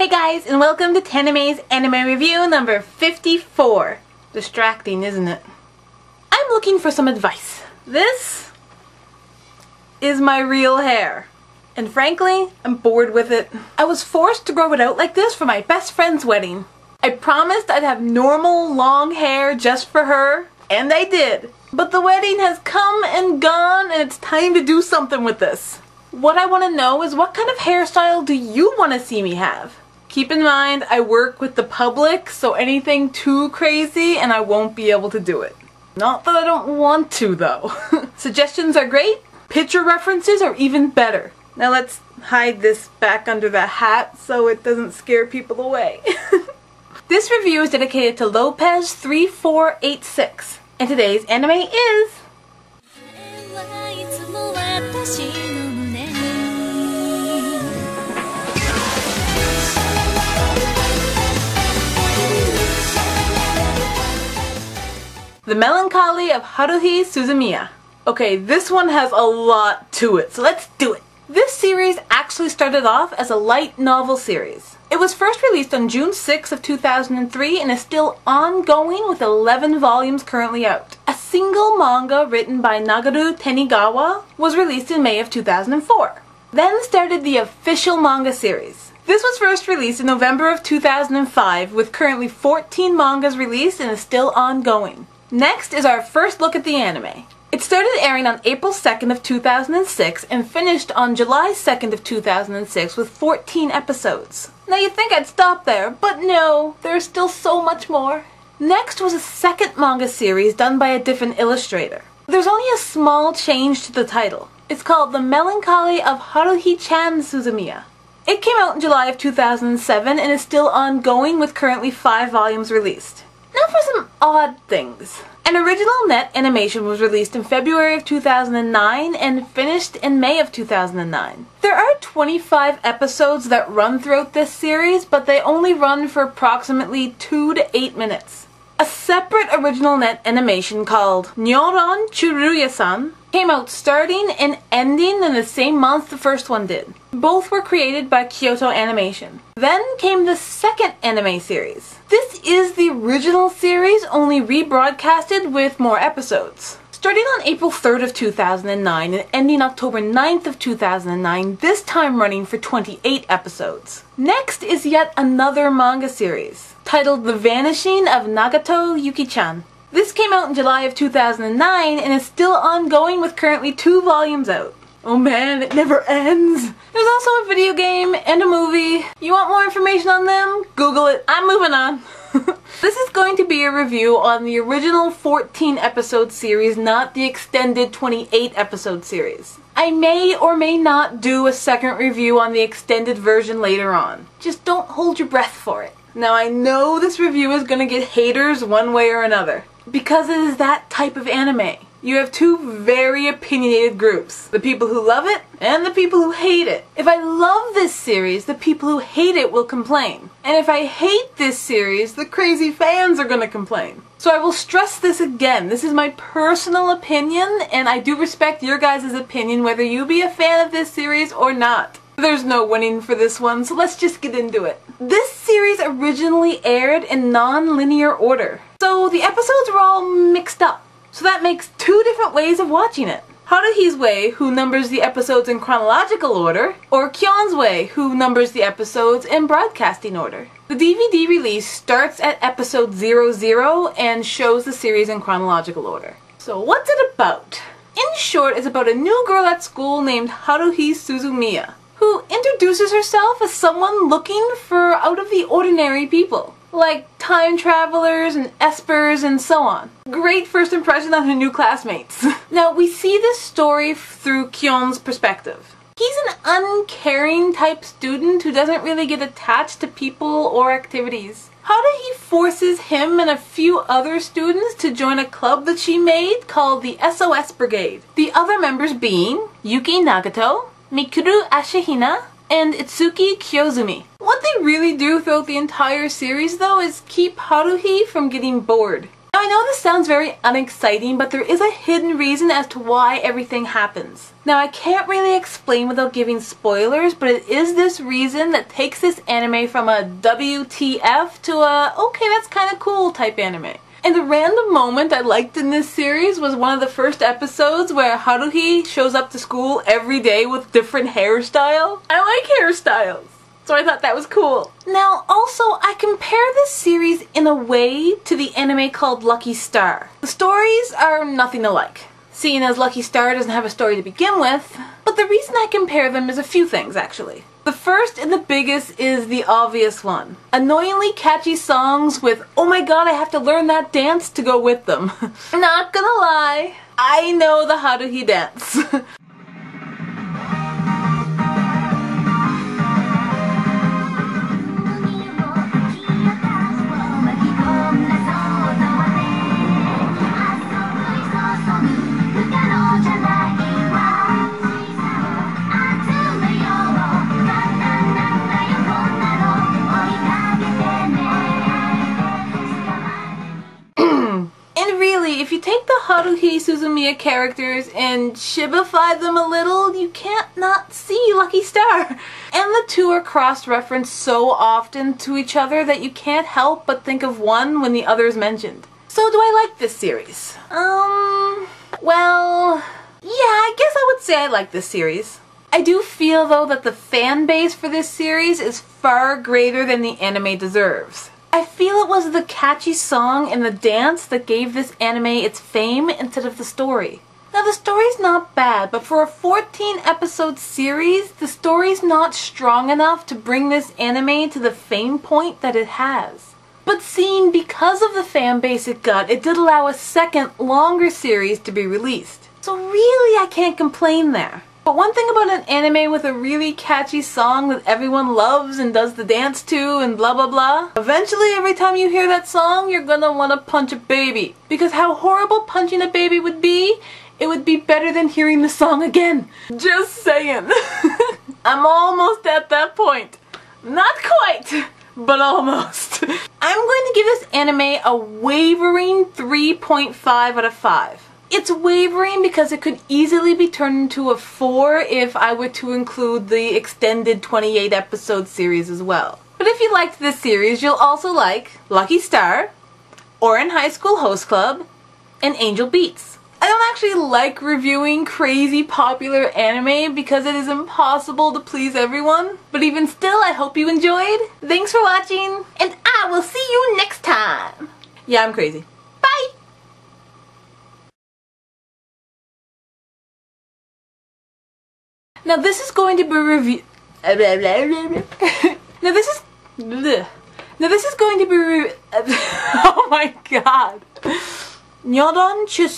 Hey guys, and welcome to Tanime's anime review number 54. Distracting, isn't it? I'm looking for some advice. This is my real hair. And frankly, I'm bored with it. I was forced to grow it out like this for my best friend's wedding. I promised I'd have normal long hair just for her, and I did. But the wedding has come and gone, and it's time to do something with this. What I want to know is, what kind of hairstyle do you want to see me have? Keep in mind, I work with the public, so anything too crazy and I won't be able to do it. Not that I don't want to, though. Suggestions are great. Picture references are even better. Now let's hide this back under the hat so it doesn't scare people away. This review is dedicated to Lopez3486, and today's anime is The Melancholy of Haruhi Suzumiya. Okay, this one has a lot to it, so let's do it. This series actually started off as a light novel series. It was first released on June 6 of 2003 and is still ongoing with 11 volumes currently out. A single manga written by Nagaru Tenigawa was released in May of 2004. Then started the official manga series. This was first released in November of 2005 with currently 14 mangas released and is still ongoing. Next is our first look at the anime. It started airing on April 2nd of 2006 and finished on July 2nd of 2006 with 14 episodes. Now you'd think I'd stop there, but no, there's still so much more. Next was a second manga series done by a different illustrator. There's only a small change to the title. It's called The Melancholy of Haruhi-chan Suzumiya. It came out in July of 2007 and is still ongoing with currently 5 volumes released. Now for some odd things. An original net animation was released in February of 2009 and finished in May of 2009. There are 25 episodes that run throughout this series, but they only run for approximately 2 to 8 minutes. A separate original net animation called Nyoron Churuya-san came out starting and ending in the same month the first one did. Both were created by Kyoto Animation. Then came the second anime series. This is the original series, only rebroadcasted with more episodes. Starting on April 3rd of 2009 and ending October 9th of 2009, this time running for 28 episodes. Next is yet another manga series, titled The Vanishing of Nagato Yuki-chan. This came out in July of 2009 and is still ongoing with currently 2 volumes out. Oh man, it never ends! There's also a video game and a movie. You want more information on them? Google it. I'm moving on. This is going to be a review on the original 14 episode series, not the extended 28 episode series. I may or may not do a second review on the extended version later on. Just don't hold your breath for it. Now I know this review is gonna get haters one way or another, because it is that type of anime. You have 2 very opinionated groups, the people who love it and the people who hate it. If I love this series, the people who hate it will complain. And if I hate this series, the crazy fans are gonna complain. So I will stress this again, this is my personal opinion, and I do respect your guys' opinion whether you be a fan of this series or not. There's no winning for this one, so let's just get into it. This series originally aired in non-linear order, so the episodes were all mixed up. So that makes 2 different ways of watching it. Haruhi's way, who numbers the episodes in chronological order, or Kyon's way, who numbers the episodes in broadcasting order. The DVD release starts at episode 00 and shows the series in chronological order. So what's it about? In short, it's about a new girl at school named Haruhi Suzumiya, who introduces herself as someone looking for out-of-the-ordinary people, like time travelers and espers and so on. Great first impression on her new classmates. Now, we see this story through Kyon's perspective. He's an uncaring type student who doesn't really get attached to people or activities. Haruhi forces him and a few other students to join a club that she made called the SOS Brigade. The other members being Yuki Nagato, Mikuru Ashihina, and Itsuki Kyozumi. What they really do throughout the entire series, though, is keep Haruhi from getting bored. Now, Now I know this sounds very unexciting, but there is a hidden reason as to why everything happens. Now I can't really explain without giving spoilers, but it is this reason that takes this anime from a WTF to a okay that's kinda cool type anime. And the random moment I liked in this series was one of the first episodes where Haruhi shows up to school every day with different hairstyle. I like hairstyles, so I thought that was cool. Now also, I compare this series in a way to the anime called Lucky Star. The stories are nothing alike, seeing as Lucky Star doesn't have a story to begin with, but the reason I compare them is a few things actually. The first and the biggest is the obvious one. Annoyingly catchy songs with, oh my god, I have to learn that dance to go with them. Not gonna lie, I know the Haruhi dance. If you take the Haruhi Suzumiya characters and shibify them a little, you can't not see Lucky Star. And the two are cross-referenced so often to each other that you can't help but think of one when the other is mentioned. So do I like this series? Well, yeah, I guess I would say I like this series. I do feel though that the fan base for this series is far greater than the anime deserves. I feel it was the catchy song and the dance that gave this anime its fame instead of the story. Now the story's not bad, but for a 14 episode series, the story's not strong enough to bring this anime to the fame point that it has. But seeing because of the fan base it got, it did allow a second, longer series to be released. So really I can't complain there. But one thing about an anime with a really catchy song that everyone loves and does the dance to and blah blah blah, eventually every time you hear that song you're gonna wanna punch a baby. Because how horrible punching a baby would be, it would be better than hearing the song again. Just saying. I'm almost at that point. Not quite, but almost. I'm going to give this anime a wavering 3.5 out of 5. It's wavering because it could easily be turned into a 4 if I were to include the extended 28 episode series as well. But if you liked this series, you'll also like Lucky Star, Ouran High School Host Club, and Angel Beats. I don't actually like reviewing crazy popular anime because it is impossible to please everyone. But even still, I hope you enjoyed. Thanks for watching, and I will see you next time. Yeah, I'm crazy. Bye! Now this is going to be review. Now this is going to be oh my god. Nyoron chu